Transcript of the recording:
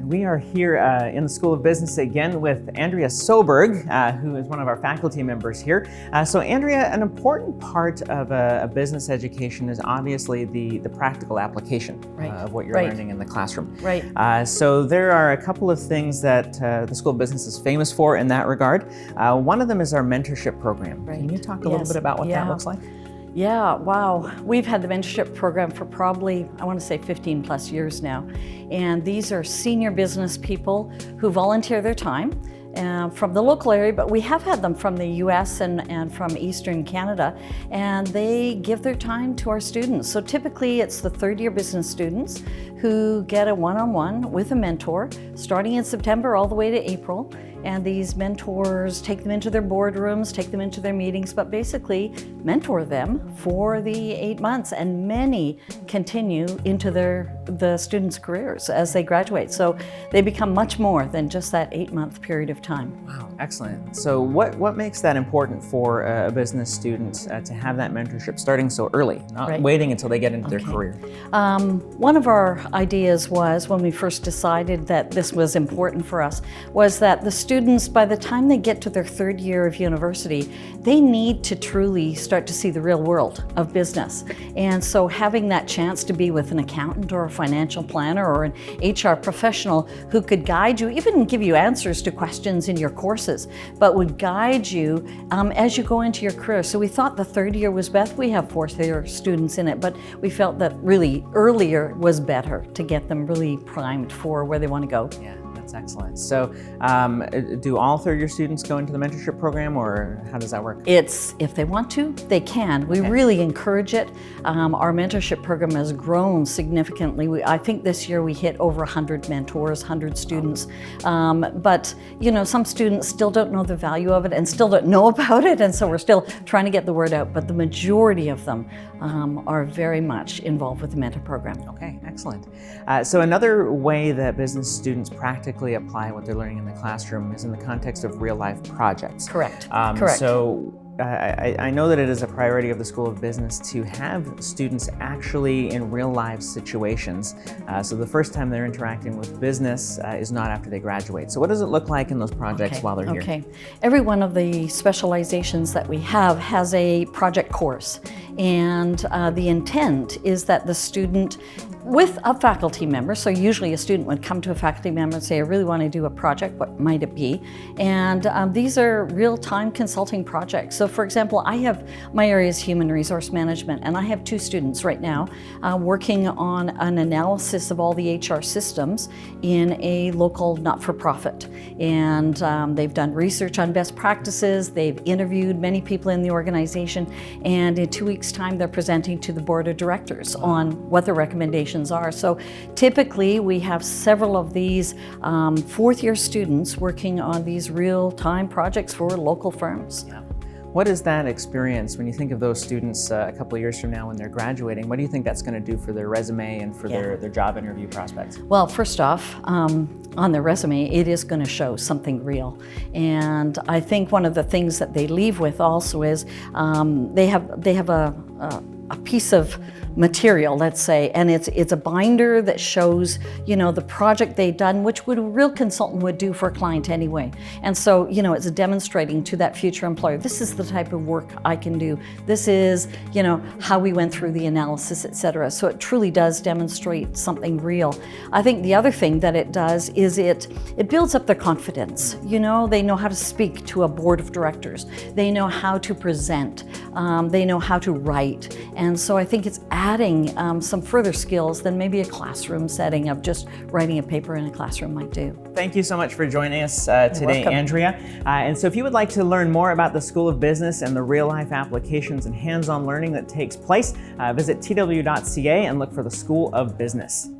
We are here in the School of Business again with Andrea Soberg, who is one of our faculty members here. So Andrea, an important part of a business education is obviously the practical application of what you're learning in the classroom. So there are a couple of things that the School of Business is famous for in that regard. One of them is our mentorship program. Can you talk a little bit about what that looks like? Yeah, wow. We've had the mentorship program for probably, I want to say 15 plus years now. And these are senior business people who volunteer their time from the local area, but we have had them from the US and from Eastern Canada, and they give their time to our students. So typically it's the third year business students who get a one-on-one with a mentor starting in September all the way to April. And these mentors take them into their boardrooms, take them into their meetings, but basically mentor them for the 8 months, and many continue into the students' careers as they graduate. So they become much more than just that 8-month period of time. Wow, excellent. So what makes that important for a business student to have that mentorship starting so early, not waiting until they get into their career? One of our ideas was, when we first decided that this was important for us, was that the students, by the time they get to their third year of university, they need to truly start to see the real world of business. And so having that chance to be with an accountant or a financial planner or an HR professional who could guide you, even give you answers to questions in your courses, but would guide you as you go into your career. So we thought the third year was best. We have fourth year students in it, but we felt that really earlier was better to get them really primed for where they want to go. Yeah. That's excellent. So do all third year students go into the mentorship program, or how does that work? It's, if they want to, they can. We really encourage it. Our mentorship program has grown significantly. I think this year we hit over 100 mentors, 100 students. But you know, some students still don't know the value of it and still don't know about it, and so we're still trying to get the word out. But the majority of them are very much involved with the mentor program. Okay, excellent. So another way that business students practically apply what they're learning in the classroom is in the context of real-life projects. Correct. So I know that it is a priority of the School of Business to have students actually in real-life situations. So the first time they're interacting with business is not after they graduate. So what does it look like in those projects while they're here? Every one of the specializations that we have has a project course. And the intent is that the student, with a faculty member, so usually a student would come to a faculty member and say, I really want to do a project, what might it be? And these are real-time consulting projects. So for example, my area is human resource management, and I have 2 students right now working on an analysis of all the HR systems in a local not-for-profit. And they've done research on best practices, they've interviewed many people in the organization, and in 2 weeks' time they're presenting to the board of directors on what their recommendations are. So typically we have several of these fourth year students working on these real-time projects for local firms. Yeah. What is that experience when you think of those students a couple of years from now when they're graduating? What do you think that's going to do for their resume and for their job interview prospects? Well, first off, on their resume, it is going to show something real. And I think one of the things that they leave with also is they have a piece of material, let's say, and it's a binder that shows, you know, the project they've done, which a real consultant would do for a client anyway. And so, you know, it's demonstrating to that future employer, this is the type of work I can do. This is, you know, how we went through the analysis, etc. So it truly does demonstrate something real. I think the other thing that it does is it builds up their confidence. You know, they know how to speak to a board of directors. They know how to present. They know how to write. And so I think it's adding some further skills than maybe a classroom setting of just writing a paper in a classroom might do. Thank you so much for joining us today, Andrea. And so if you would like to learn more about the School of Business and the real-life applications and hands-on learning that takes place, visit twu.ca and look for the School of Business.